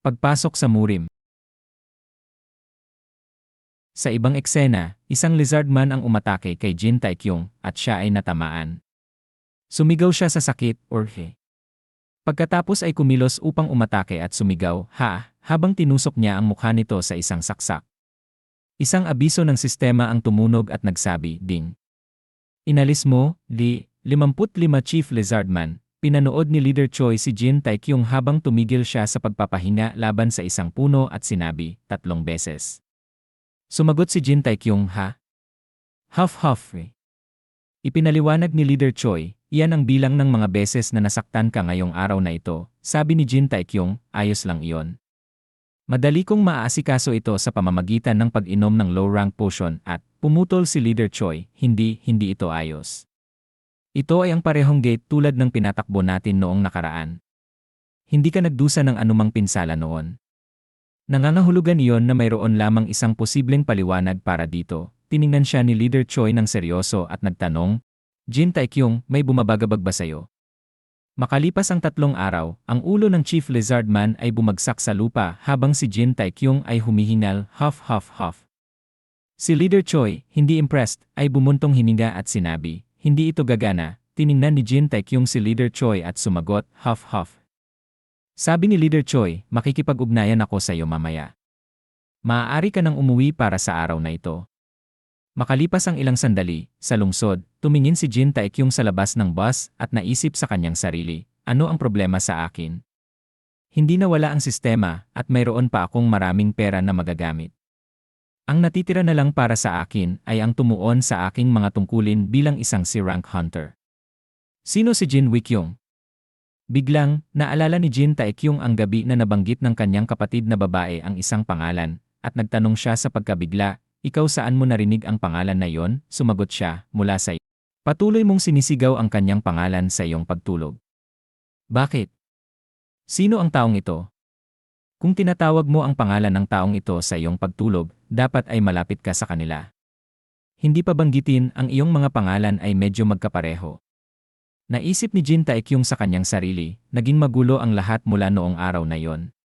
Pagpasok sa Murim. Sa ibang eksena, isang lizard man ang umatake kay Jin Taekyung at siya ay natamaan. Sumigaw siya sa sakit or he. Pagkatapos ay kumilos upang umatake at sumigaw, ha, habang tinusok niya ang mukha nito sa isang saksak. Isang abiso ng sistema ang tumunog at nagsabi, ding. Inalis mo, Lee, 55 Chief Lizardman. Pinanood ni Leader Choi si Jin Taekyung habang tumigil siya sa pagpapahinga laban sa isang puno at sinabi, 3 beses. Sumagot si Jin Taekyung, ha? Huff. Ipinaliwanag ni Leader Choi, iyan ang bilang ng mga beses na nasaktan ka ngayong araw na ito. Sabi ni Jin Taekyung, ayos lang iyon. Madali kong maaasikaso ito sa pamamagitan ng pag-inom ng low-rank potion at pumutol si Leader Choi, hindi ito ayos. Ito ay ang parehong gate tulad ng pinatakbo natin noong nakaraan. Hindi ka nagdusa ng anumang pinsala noon. Nangangahulugan iyon na mayroon lamang isang posibleng paliwanag para dito. Tiningnan siya ni Leader Choi ng seryoso at nagtanong, Jin Taekyung, may bumabagabag ba sayo? Makalipas ang 3 araw, ang ulo ng Chief Lizardman ay bumagsak sa lupa habang si Jin Taekyung ay humihingal, huff. Si Leader Choi, hindi impressed, ay bumuntong hininga at sinabi, hindi ito gagana. Tiningnan ni Jin Taekyung si Leader Choi at sumagot, huff. Sabi ni Leader Choi, makikipag-ugnayan ako sa iyo mamaya. Maaari ka nang umuwi para sa araw na ito. Makalipas ang ilang sandali, sa lungsod, tumingin si Jin Taekyung sa labas ng bus at naisip sa kanyang sarili, ano ang problema sa akin? Hindi nawala ang sistema at mayroon pa akong maraming pera na magagamit. Ang natitira na lang para sa akin ay ang tumuon sa aking mga tungkulin bilang isang C-rank hunter. Sino si Jin Wikyung? Biglang, naalala ni Jin Taekyung ang gabi na nabanggit ng kanyang kapatid na babae ang isang pangalan, at nagtanong siya sa pagkabigla, ikaw saan mo narinig ang pangalan na yon? Sumagot siya, mula sa iyo. Patuloy mong sinisigaw ang kanyang pangalan sa iyong pagtulog. Bakit? Sino ang taong ito? Kung tinatawag mo ang pangalan ng taong ito sa iyong pagtulog, dapat ay malapit ka sa kanila. Hindi pa banggitin ang iyong mga pangalan ay medyo magkapareho. Naisip ni Jin Taekyung sa kanyang sarili, naging magulo ang lahat mula noong araw na yon.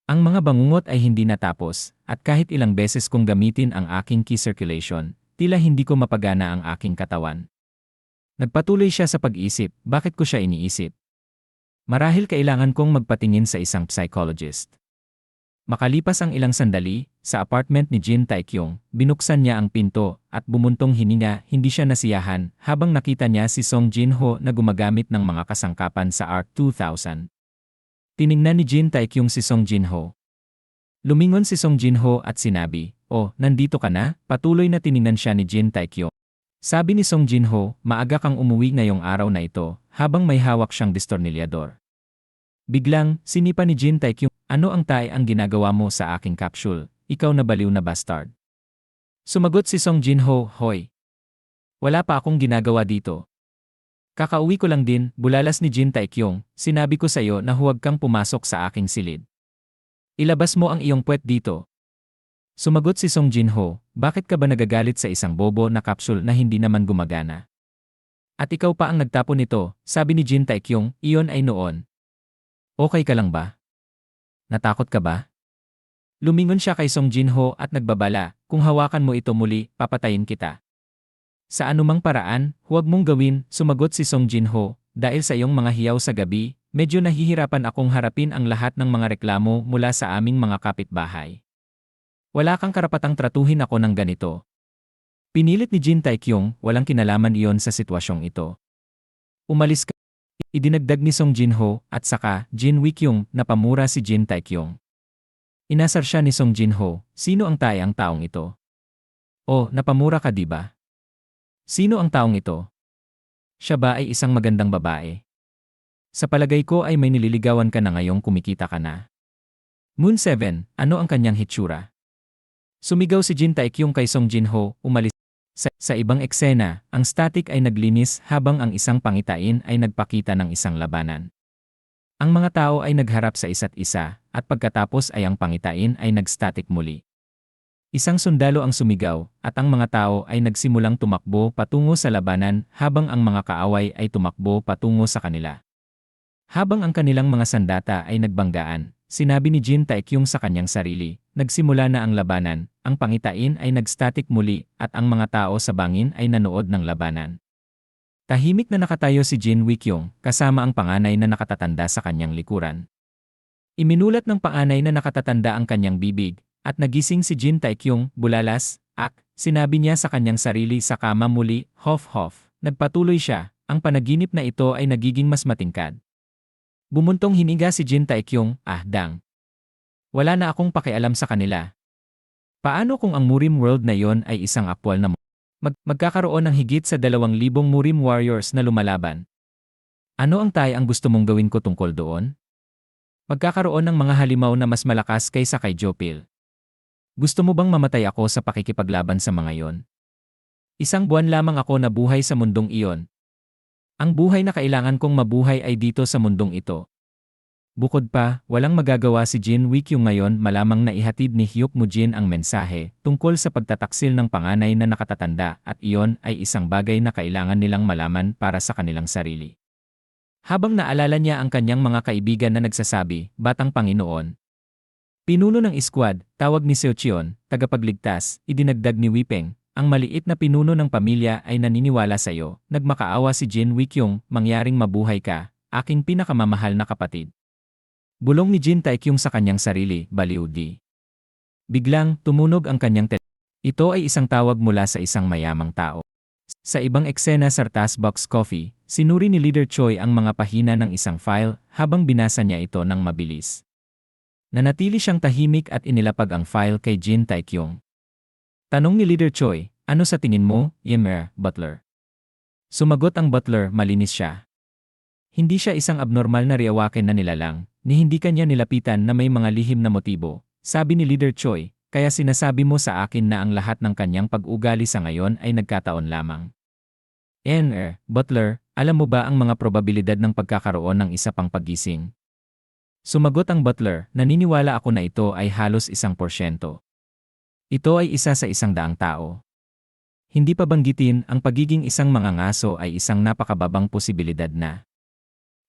Ang mga bangungot ay hindi natapos, at kahit ilang beses kong gamitin ang aking ki circulation, tila hindi ko mapagana ang aking katawan. Nagpatuloy siya sa pag-isip, bakit ko siya iniisip? Marahil kailangan kong magpatingin sa isang psychologist. Makalipas ang ilang sandali, sa apartment ni Jin Taekyung, binuksan niya ang pinto at bumuntong hininga, hindi siya nasiyahan habang nakita niya si Song Jin-ho na gumagamit ng mga kasangkapan sa ARC 2000. Tiningnan ni Jin Taekyung si Song Jin-ho. Lumingon si Song Jin-ho at sinabi, oh, nandito ka na? Patuloy na tiningnan siya ni Jin Taekyung. Sabi ni Song Jin-ho, maaga kang umuwi ngayong araw na ito habang may hawak siyang distornilyador. Biglang, sinipa ni Jin Taekyung, ano ang ginagawa mo sa aking capsule? Ikaw na baliw na bastard. Sumagot si Song Jin-ho, hoy. Wala pa akong ginagawa dito. Kakauwi ko lang din, bulalas ni Jin Taekyung, sinabi ko sa iyo na huwag kang pumasok sa aking silid. Ilabas mo ang iyong puwet dito. Sumagot si Song Jin-ho, bakit ka ba nagagalit sa isang bobo na capsule na hindi naman gumagana? At ikaw pa ang nagtapon nito, sabi ni Jin Taekyung, iyon ay noon. Okay ka lang ba? Natakot ka ba? Lumingon siya kay Song Jin-ho at nagbabala, kung hawakan mo ito muli, papatayin kita. Sa anumang paraan, huwag mong gawin, sumagot si Song Jin-ho, dahil sa iyong mga hiyaw sa gabi, medyo nahihirapan akong harapin ang lahat ng mga reklamo mula sa aming mga kapitbahay. Wala kang karapatang tratuhin ako ng ganito. Pinilit ni Jin Taekyung, walang kinalaman iyon sa sitwasyong ito. Umalis ka. Idinagdag ni Song Jin-ho at saka Jin Wikyung na pamura si Jin Taekyung. Inasar siya ni Song Jin-ho, sino ang taong ito? Oh, napamura ka diba? Sino ang taong ito? Siya ba ay isang magandang babae? Sa palagay ko ay may nililigawan ka na ngayong kumikita ka na. Moon 7, ano ang kanyang hitsura? Sumigaw si Jin Taekyung kay Song Jin-ho, umalis. Sa ibang eksena, ang static ay naglinis habang ang isang pangitain ay nagpakita ng isang labanan. Ang mga tao ay nagharap sa isa't isa, at pagkatapos ay ang pangitain ay nag-static muli. Isang sundalo ang sumigaw, at ang mga tao ay nagsimulang tumakbo patungo sa labanan habang ang mga kaaway ay tumakbo patungo sa kanila. Habang ang kanilang mga sandata ay nagbanggaan, sinabi ni Jin Taekyung sa kanyang sarili, nagsimula na ang labanan, ang pangitain ay nagstatic muli at ang mga tao sa bangin ay nanood ng labanan. Tahimik na nakatayo si Jin Wikyung kasama ang panganay na nakatatanda sa kanyang likuran. Iminulat ng panganay na nakatatanda ang kanyang bibig at nagising si Jin Taekyung, bulalas, sinabi niya sa kanyang sarili sa kama muli, hof. Nagpatuloy siya, ang panaginip na ito ay nagiging mas matingkad. Bumuntong hiniga si Jin Taekyung, dang. Wala na akong pakialam sa kanila. Paano kung ang Murim World na yon ay isang aktwal na magkakaroon ng higit sa 2,000 Murim Warriors na lumalaban? Ano ang gusto mong gawin ko tungkol doon? Magkakaroon ng mga halimaw na mas malakas kaysa kay Jopil. Gusto mo bang mamatay ako sa pakikipaglaban sa mga yon? Isang buwan lamang ako na buhay sa mundong iyon. Ang buhay na kailangan kong mabuhay ay dito sa mundong ito. Bukod pa, walang magagawa si Jin Wikyung ngayon malamang na ihatid ni Hyuk Mujin ang mensahe tungkol sa pagtataksil ng panganay na nakatatanda at iyon ay isang bagay na kailangan nilang malaman para sa kanilang sarili. Habang naalala niya ang kanyang mga kaibigan na nagsasabi, Batang Panginoon. Pinuno ng squad, tawag ni Seo Cheon, tagapagligtas, idinagdag ni Wipeng, ang maliit na pinuno ng pamilya ay naniniwala sa iyo. Nagmakaawa si Jin Wikyung, mangyaring mabuhay ka, aking pinakamamahal na kapatid. Bulong ni Jin Taekyung sa kanyang sarili, baliw di. Biglang, tumunog ang kanyang Ito ay isang tawag mula sa isang mayamang tao. Sa ibang eksena sa Starbucks Coffee, sinuri ni Leader Choi ang mga pahina ng isang file habang binasa niya ito ng mabilis. Nanatili siyang tahimik at inilapag ang file kay Jin Taekyung. Tanong ni Leader Choi, ano sa tingin mo, butler? Sumagot ang butler, malinis siya. Hindi siya isang abnormal na riyawakin na nilalang, ni hindi kanya nilapitan na may mga lihim na motibo, sabi ni Leader Choi, kaya sinasabi mo sa akin na ang lahat ng kanyang pag-ugali sa ngayon ay nagkataon lamang. Butler, alam mo ba ang mga probabilidad ng pagkakaroon ng isa pang paggising? Sumagot ang butler, naniniwala ako na ito ay halos 1%. Ito ay isa sa 100 tao. Hindi pa banggitin ang pagiging isang mangangaso ay isang napakababang posibilidad na.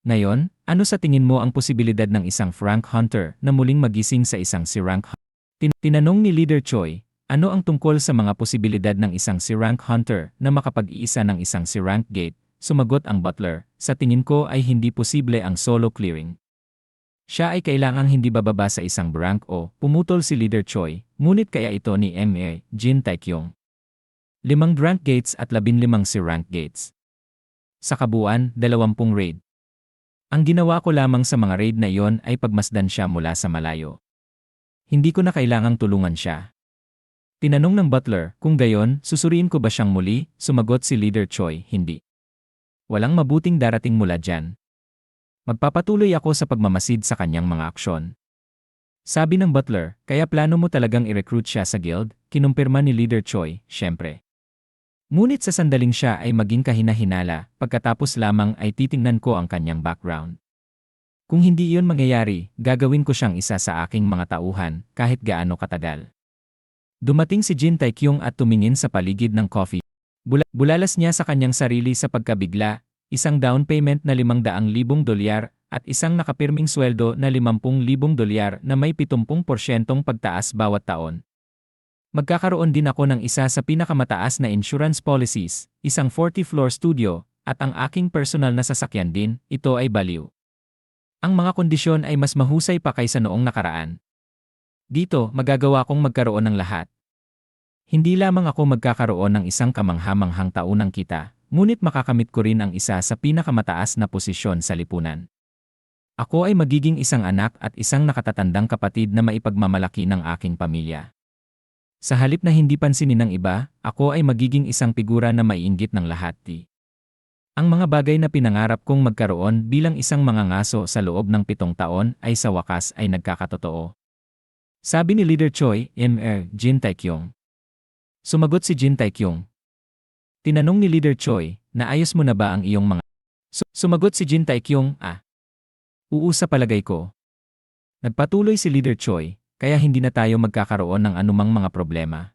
Ngayon, ano sa tingin mo ang posibilidad ng isang Frank Hunter na muling magising sa isang si Rank Hunter? Tinanong ni Leader Choi, ano ang tungkol sa mga posibilidad ng isang si Rank Hunter na makapag-iisa ng isang si Rank Gate? Sumagot ang butler, sa tingin ko ay hindi posible ang solo clearing. Siya ay kailangang hindi bababa sa isang rank o, pumutol si Leader Choi, ngunit kaya ito ni Jin Taekyung. 5 rank gates at 15 si rank gates. Sa kabuuan, 20 raid. Ang ginawa ko lamang sa mga raid na iyon ay pagmasdan siya mula sa malayo. Hindi ko na kailangang tulungan siya. Tinanong ng butler, kung gayon, susuriin ko ba siyang muli? Sumagot si Leader Choi, hindi. Walang mabuting darating mula dyan. Magpapatuloy ako sa pagmamasid sa kanyang mga aksyon. Sabi ng butler, kaya plano mo talagang i-recruit siya sa guild? Kinumpirma ni Leader Choi, syempre. Ngunit sa sandaling siya ay maging kahina-hinala, pagkatapos lamang ay titingnan ko ang kanyang background. Kung hindi iyon mangyayari, gagawin ko siyang isa sa aking mga tauhan, kahit gaano katagal. Dumating si Jin Taekyung at tumingin sa paligid ng coffee. Bulalas niya sa kanyang sarili sa pagkabigla, isang down payment na $500,000 at isang nakapirming sweldo na $50,000 na may 70% pagtaas bawat taon. Magkakaroon din ako ng isa sa pinakamataas na insurance policies, isang 40-floor studio, at ang aking personal na sasakyan din, ito ay baliw. Ang mga kondisyon ay mas mahusay pa kaysa noong nakaraan. Dito, magagawa kong magkaroon ng lahat. Hindi lamang ako magkakaroon ng isang kamangha-manghang taunang kita, ngunit makakamit ko rin ang isa sa pinakamataas na posisyon sa lipunan. Ako ay magiging isang anak at isang nakatatandang kapatid na maipagmamalaki ng aking pamilya. Sa halip na hindi pansinin ng iba, ako ay magiging isang figura na maiinggit ng lahat. Ang mga bagay na pinangarap kong magkaroon bilang isang mangangaso sa loob ng 7 taon ay sa wakas ay nagkakatotoo. Sabi ni Leader Choi, Jin Taekyung. Sumagot si Jin Taekyung. Tinanong ni Leader Choi, naayos mo na ba ang iyong mga... Sumagot si Jin Taekyung, Oo sa palagay ko. Nagpatuloy si Leader Choi, kaya hindi na tayo magkakaroon ng anumang mga problema.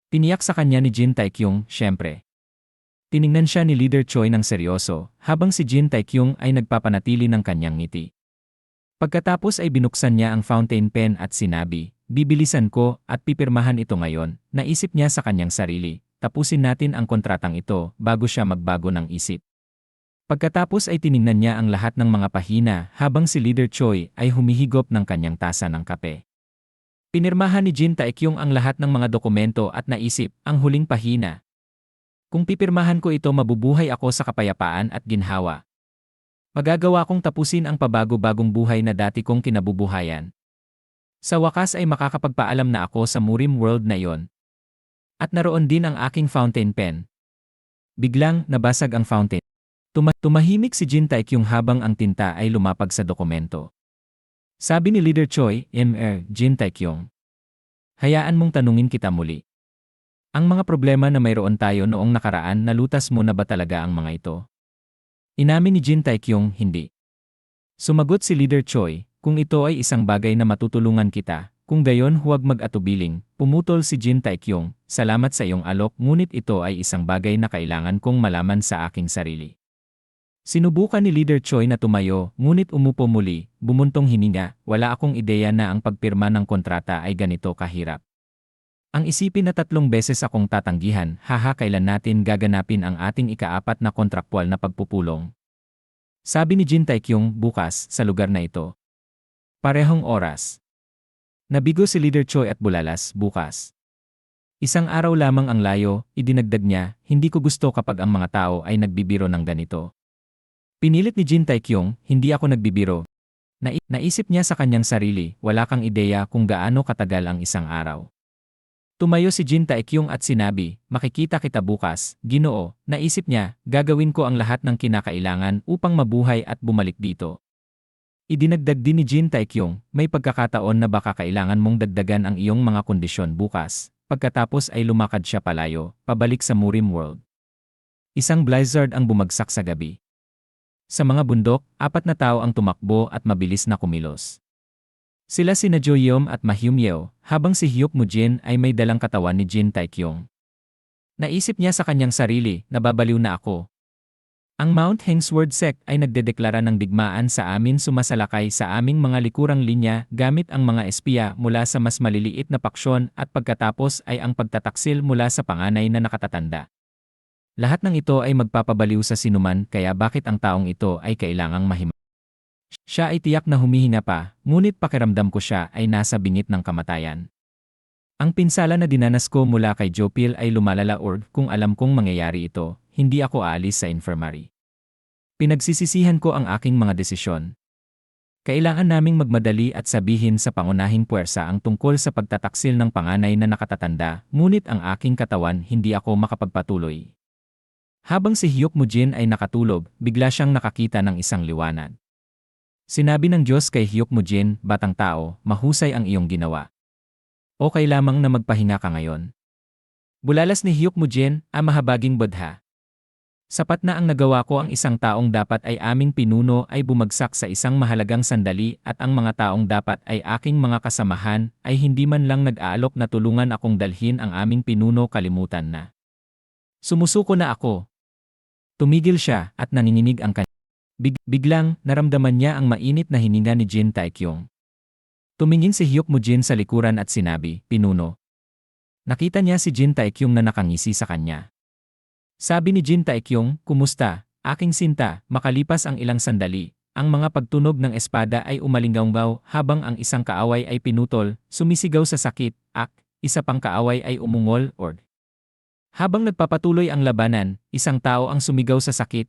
Tiniyak sa kanya ni Jin Taekyung, syempre. Tiningnan siya ni Leader Choi ng seryoso, habang si Jin Taekyung ay nagpapanatili ng kanyang ngiti. Pagkatapos ay binuksan niya ang fountain pen at sinabi, "Bibilisan ko at pipirmahan ito ngayon." Naisip niya sa kanyang sarili, tapusin natin ang kontratang ito bago siya magbago ng isip. Pagkatapos ay tiningnan niya ang lahat ng mga pahina habang si Leader Choi ay humihigop ng kanyang tasa ng kape. Pinirmahan ni Jin Taekyung ang lahat ng mga dokumento at naisip, ang huling pahina. Kung pipirmahan ko ito, mabubuhay ako sa kapayapaan at ginhawa. Magagawa kong tapusin ang pabago-bagong buhay na dati kong kinabubuhayan. Sa wakas ay makakapagpaalam na ako sa Murim World na iyon. At naroon din ang aking fountain pen. Biglang nabasag ang fountain. Tumahimik si Jin Taekyung habang ang tinta ay lumapag sa dokumento. Sabi ni Leader Choi, Jin Taekyung. Hayaan mong tanungin kita muli. Ang mga problema na mayroon tayo noong nakaraan, nalutas mo na ba talaga ang mga ito? Inamin ni Jin Taekyung, hindi. Sumagot si Leader Choi, kung ito ay isang bagay na matutulungan kita, kung gayon huwag mag-atubiling. Pumutol si Jin Taekyung, salamat sa iyong alok, ngunit ito ay isang bagay na kailangan kong malaman sa aking sarili. Sinubukan ni Leader Choi na tumayo, ngunit umupo muli, bumuntong hininga, wala akong ideya na ang pagpirma ng kontrata ay ganito kahirap. Ang isipin na 3 beses akong tatanggihan, kailan natin gaganapin ang ating ika-4 na kontraktwal na pagpupulong? Sabi ni Jin Taekyung, bukas, sa lugar na ito. Parehong oras. Nabigo si Leader Choi at bulalas, bukas. Isang araw lamang ang layo, idinagdag niya, hindi ko gusto kapag ang mga tao ay nagbibiro ng ganito. Pinilit ni Jin Taekyung, hindi ako nagbibiro. Naisip niya sa kanyang sarili, wala kang ideya kung gaano katagal ang isang araw. Tumayo si Jin Taekyung at sinabi, makikita kita bukas, Ginoo. Naisip niya, gagawin ko ang lahat ng kinakailangan upang mabuhay at bumalik dito. Idinagdag din ni Jin Taekyung, may pagkakataon na baka kailangan mong dagdagan ang iyong mga kondisyon bukas. Pagkatapos ay lumakad siya palayo, pabalik sa Murim World. Isang blizzard ang bumagsak sa gabi. Sa mga bundok, 4 na tao ang tumakbo at mabilis na kumilos. Sila sina Jo Yeom at Ma Hyun Yeo, habang si Hyuk Moo Jin ay may dalang katawan ni Jin Taekyung. Naisip niya sa kanyang sarili, nababaliw na ako. Ang Mount Hengsword Sect ay nagdedeklara ng digmaan sa amin, sumasalakay sa aming mga likurang linya gamit ang mga espiya mula sa mas maliliit na paksyon at pagkatapos ay ang pagtataksil mula sa panganay na nakatatanda. Lahat ng ito ay magpapabaliw sa sinuman, kaya bakit ang taong ito ay kailangang mahimay? Siya ay tiyak na humihinga pa, ngunit pakiramdam ko siya ay nasa bingit ng kamatayan. Ang pinsala na dinanas ko mula kay Jopil ay lumalala, kung alam kong mangyayari ito, hindi ako aalis sa infirmary. Pinagsisisihan ko ang aking mga desisyon. Kailangan naming magmadali at sabihin sa pangunahing puwersa ang tungkol sa pagtataksil ng panganay na nakatatanda, ngunit ang aking katawan hindi ako makapagpatuloy. Habang si Hyuk Moo Jin ay nakatulog, bigla siyang nakakita ng isang liwanag. Sinabi ng Diyos kay Hyuk Moo Jin, batang tao, mahusay ang iyong ginawa. Okay lamang na magpahinga ka ngayon. Bulalas ni Hyuk Moo Jin, mahabaging Buddha. Sapat na ang nagawa ko, ang isang taong dapat ay aming pinuno ay bumagsak sa isang mahalagang sandali at ang mga taong dapat ay aking mga kasamahan ay hindi man lang nag-aalok na tulungan akong dalhin ang aming pinuno, kalimutan na. Sumusuko na ako. Tumigil siya at nanginginig ang kanya. Biglang, naramdaman niya ang mainit na hininga ni Jin Taekyung. Tumingin si Hyuk Moo Jin sa likuran at sinabi, pinuno. Nakita niya si Jin Taekyung na nakangisi sa kanya. Sabi ni Jin Taekyung, kumusta, aking sinta? Makalipas ang ilang sandali, ang mga pagtunog ng espada ay umalinggaw habang ang isang kaaway ay pinutol, sumisigaw sa sakit, isa pang kaaway ay umungol, Habang nagpapatuloy ang labanan, isang tao ang sumigaw sa sakit,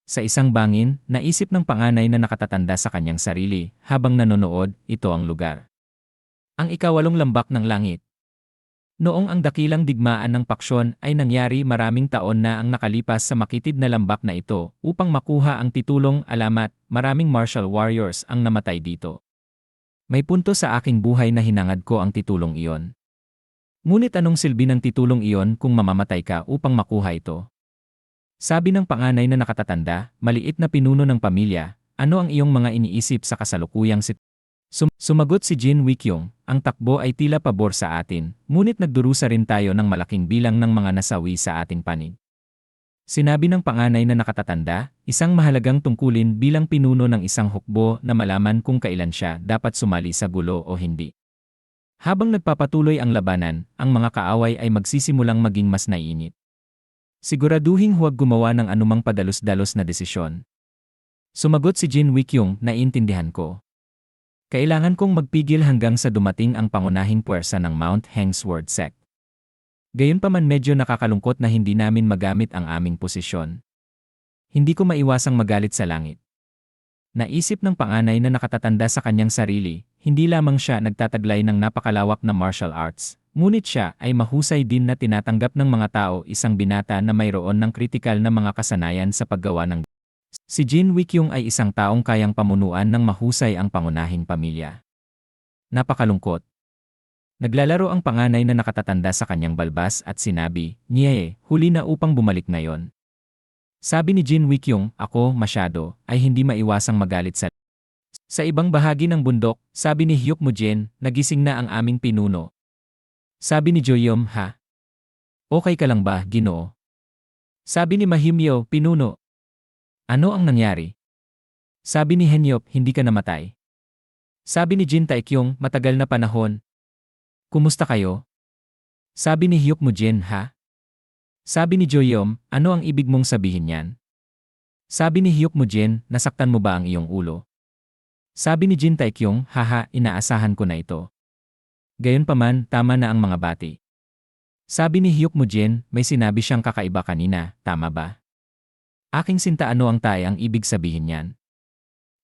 Sa isang bangin, naisip ng panganay na nakatatanda sa kanyang sarili, habang nanonood, ito ang lugar. Ang 8 lambak ng langit. Noong ang dakilang digmaan ng paksyon ay nangyari, maraming taon na ang nakalipas sa makitid na lambak na ito, upang makuha ang titulong alamat, maraming martial warriors ang namatay dito. May punto sa aking buhay na hinangad ko ang titulong iyon. Ngunit anong silbi ng titulong iyon kung mamamatay ka upang makuha ito? Sabi ng panganay na nakatatanda, maliit na pinuno ng pamilya, ano ang iyong mga iniisip sa kasalukuyang Sumagot si Jin Wikyung, ang takbo ay tila pabor sa atin, ngunit nagdurusa rin tayo ng malaking bilang ng mga nasawi sa ating panig. Sinabi ng panganay na nakatatanda, isang mahalagang tungkulin bilang pinuno ng isang hukbo na malaman kung kailan siya dapat sumali sa gulo o hindi. Habang nagpapatuloy ang labanan, ang mga kaaway ay magsisimulang maging mas naiinit. Siguraduhing huwag gumawa ng anumang padalos-dalos na desisyon. Sumagot si Jin Wikyung, naiintindihan ko. Kailangan kong magpigil hanggang sa dumating ang pangunahing puwersa ng Mount Hengsword Sect. Gayunpaman medyo nakakalungkot na hindi namin magamit ang aming posisyon. Hindi ko maiwasang magalit sa langit. Naisip ng panganay na nakatatanda sa kanyang sarili, hindi lamang siya nagtataglay ng napakalawak na martial arts, ngunit siya ay mahusay din na tinatanggap ng mga tao isang binata na mayroon ng kritikal na mga kasanayan sa paggawa ng. Si Jin Wikyung ay isang taong kayang pamunuan ng mahusay ang pangunahing pamilya. Napakalungkot. Naglalaro ang panganay na nakatatanda sa kanyang balbas at sinabi, "Nye, huli na upang bumalik ngayon." Sabi ni Jin Wikyung, "Ako, masyado, ay hindi maiwasang magalit sa." Sa ibang bahagi ng bundok, sabi ni Hyuk Mujin, "Nagising na ang aming pinuno." Sabi ni Joyom, "Ha? Okay ka lang ba, Ginoo?" Sabi ni Mahimyo, "Pinuno. Ano ang nangyari?" Sabi ni Henyop, "Hindi ka namatay." Sabi ni Jin Taekyung, "Matagal na panahon. Kumusta kayo?" Sabi ni Hyuk Mujin, "Ha?" Sabi ni Joyom, "Ano ang ibig mong sabihin yan?" Sabi ni Hyuk Mujin, "Nasaktan mo ba ang iyong ulo?" Sabi ni Jin Taekyung, "Haha, inaasahan ko na ito." Gayunpaman, tama na ang mga bati. Sabi ni Hyuk Mujin, "May sinabi siyang kakaiba kanina, tama ba?" "Aking sinta, ano ang ang ibig sabihin yan?"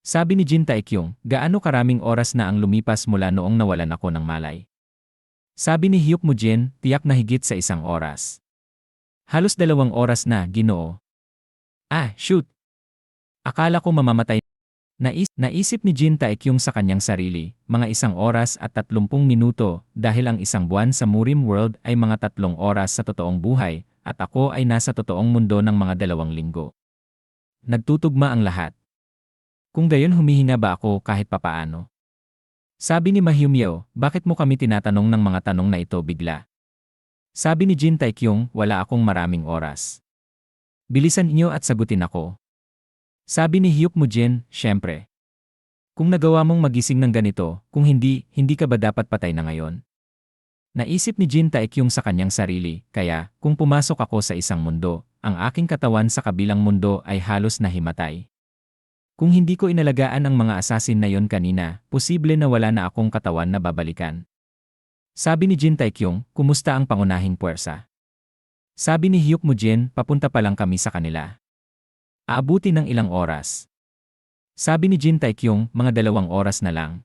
Sabi ni Jin Taekyung, "Gaano karaming oras na ang lumipas mula noong nawalan ako ng malay?" Sabi ni Hyuk Mujin, "Tiyak na higit sa 1 oras. Halos 2 oras na, Ginoo." "Ah, shoot! Akala ko mamamatay." Naisip ni Jin Taekyung sa kanyang sarili, mga 1 oras at 30 minuto dahil ang isang buwan sa Murim World ay mga 3 oras sa totoong buhay at ako ay nasa totoong mundo ng mga 2 linggo. Nagtutugma ang lahat. Kung gayon, humihinga ba ako kahit papaano? Sabi ni Mahimyo, "Bakit mo kami tinatanong ng mga tanong na ito bigla?" Sabi ni Jin Taekyung, "Wala akong maraming oras. Bilisan niyo at sagutin ako." Sabi ni Hyuk Mujin, "Siyempre. Kung nagawa mong magising ng ganito, kung hindi, hindi ka ba dapat patay na ngayon?" Naisip ni Jin Taekyung sa kanyang sarili, kaya, kung pumasok ako sa isang mundo, ang aking katawan sa kabilang mundo ay halos nahimatay. Kung hindi ko inalagaan ang mga assassin na yon kanina, posible na wala na akong katawan na babalikan. Sabi ni Jin Taekyung, "Kumusta ang pangunahing puwersa?" Sabi ni Hyuk Mujin, "Papunta pa lang kami sa kanila. Aabuti ng ilang oras." Sabi ni Jin Taekyung, "Mga 2 oras na lang."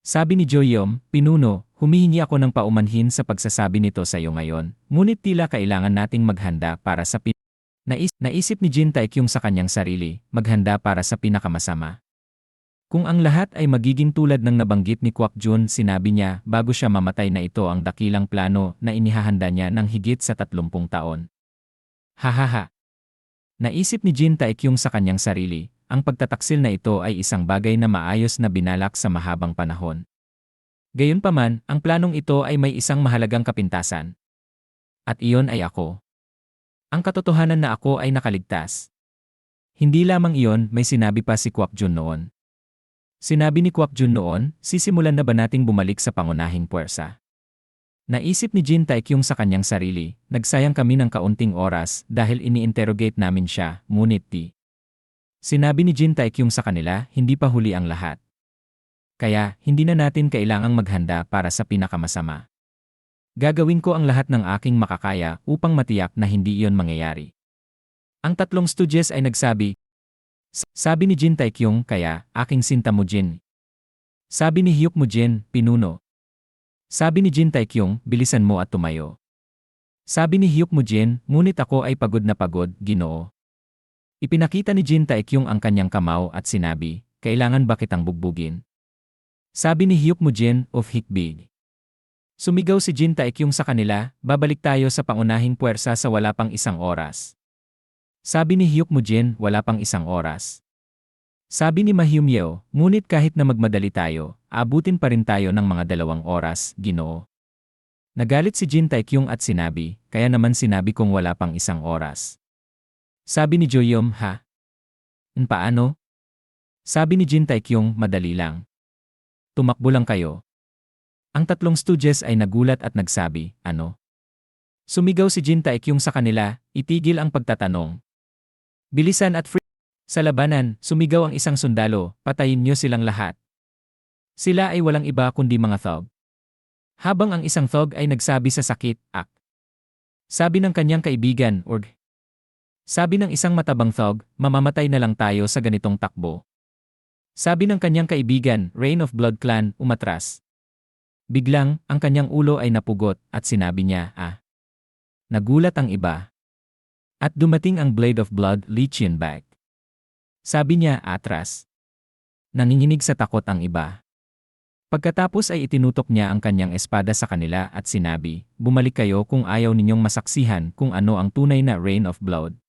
Sabi ni Joyom, "Pinuno, humihingi ako ng paumanhin sa pagsasabi nito sa iyo ngayon, ngunit tila kailangan nating maghanda para sa Naisip ni Jin Taekyung sa kanyang sarili, maghanda para sa pinakamasama. Kung ang lahat ay magiging tulad ng nabanggit ni Kwak Jun, sinabi niya bago siya mamatay na ito ang dakilang plano na inihahanda niya ng higit sa 30 taon. Hahaha. Naisip ni Jin Taekyung sa kanyang sarili, ang pagtataksil na ito ay isang bagay na maayos na binalak sa mahabang panahon. Gayunpaman, ang planong ito ay may isang mahalagang kapintasan. At iyon ay ako. Ang katotohanan na ako ay nakaligtas. Hindi lamang iyon, may sinabi pa si Kwak Jun noon. Sinabi ni Kwak Jun noon, "Sisimulan na ba nating bumalik sa pangunahing puwersa?" Naisip ni Jin Taekyung sa kanyang sarili, "Nagsayang kami ng kaunting oras dahil ini-interrogate namin siya, ngunit Sinabi ni Jin Taekyung sa kanila, "Hindi pa huli ang lahat. Kaya, hindi na natin kailangang maghanda para sa pinakamasama. Gagawin ko ang lahat ng aking makakaya upang matiyak na hindi iyon mangyayari." Ang 3 stooges ay nagsabi. Sabi ni Jin Taekyung, "Kaya, aking sinta Mujin." Sabi ni Hyuk Mujin, "Pinuno." Sabi ni Jin Taekyung, "Bilisan mo at tumayo." Sabi ni Hyuk Mujin, "Ngunit ako ay pagod na pagod, Ginoo." Ipinakita ni Jin Taekyung ang kanyang kamao at sinabi, "Kailangan ba kitang bugbugin?" Sabi ni Hyuk Mujin, "Of Hikbig." Sumigaw si Jin Taekyung sa kanila, "Babalik tayo sa pangunahing puwersa sa wala pang 1 oras." Sabi ni Hyuk Mujin, "Wala pang 1 oras." Sabi ni Mahimyo, "Ngunit kahit na magmadali tayo, aabutin pa rin tayo ng mga 2 oras, Ginoo." Nagalit si Jin Taekyung at sinabi, "Kaya naman sinabi kong wala pang 1 oras. Sabi ni Joyom, ha? Paano? Sabi ni Jin Taekyung, madali lang. Tumakbo lang kayo. Ang tatlong stooges ay nagulat at nagsabi, ano? Sumigaw si Jin Taekyung sa kanila, itigil ang pagtatanong. Bilisan at free. Sa labanan, sumigaw ang isang sundalo, patayin niyo silang lahat. Sila ay walang iba kundi mga thug. Habang ang isang thug ay nagsabi sa sakit, ak. Sabi ng kanyang kaibigan, org. Sabi ng isang matabang thug, mamamatay na lang tayo sa ganitong takbo. Sabi ng kanyang kaibigan, Rain of Blood Clan, umatras. Biglang, ang kanyang ulo ay napugot at sinabi niya, Nagulat ang iba. At dumating ang Blade of Blood, Lee Chien-bak. Sabi niya, atras. Nanginginig sa takot ang iba. Pagkatapos ay itinutok niya ang kanyang espada sa kanila at sinabi, bumalik kayo kung ayaw ninyong masaksihan kung ano ang tunay na Rain of Blood.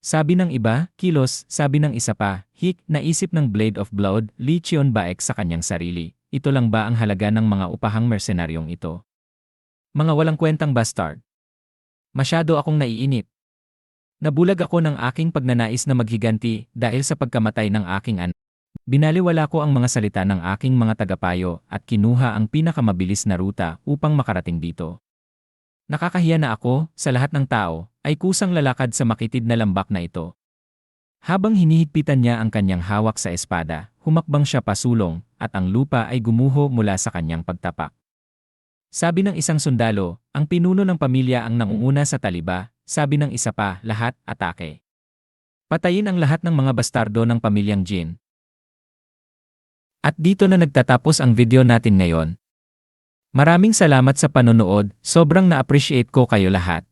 Sabi ng iba, kilos, sabi ng isa pa, naisip ng Blade of Blood, Lee Chien-bak sa kanyang sarili. Ito lang ba ang halaga ng mga upahang mersenaryong ito? Mga walang kwentang bastard. Masyado akong naiinip. Nabulag ako ng aking pagnanais na maghiganti dahil sa pagkamatay ng aking anak. Binaliwala ko ang mga salita ng aking mga tagapayo at kinuha ang pinakamabilis na ruta upang makarating dito. Nakakahiya na ako, sa lahat ng tao, ay kusang lalakad sa makitid na lambak na ito. Habang hinihigpitan niya ang kanyang hawak sa espada, humakbang siya pasulong at ang lupa ay gumuho mula sa kanyang pagtapak. Sabi ng isang sundalo, ang pinuno ng pamilya ang nangunguna sa taliba. Sabi ng isa pa, lahat, atake. Patayin ang lahat ng mga bastardo ng pamilyang Jin. At dito na nagtatapos ang video natin ngayon. Maraming salamat sa panonood, sobrang na-appreciate ko kayo lahat.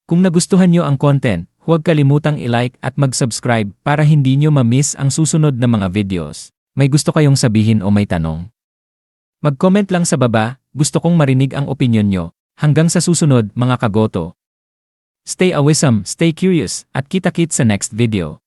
Kung nagustuhan nyo ang content, huwag kalimutang i-like at mag-subscribe para hindi nyo ma-miss ang susunod na mga videos. May gusto kayong sabihin o may tanong? Mag-comment lang sa baba, gusto kong marinig ang opinyon nyo. Hanggang sa susunod, mga kagoto. Stay awesome, stay curious, at kita-kits sa next video.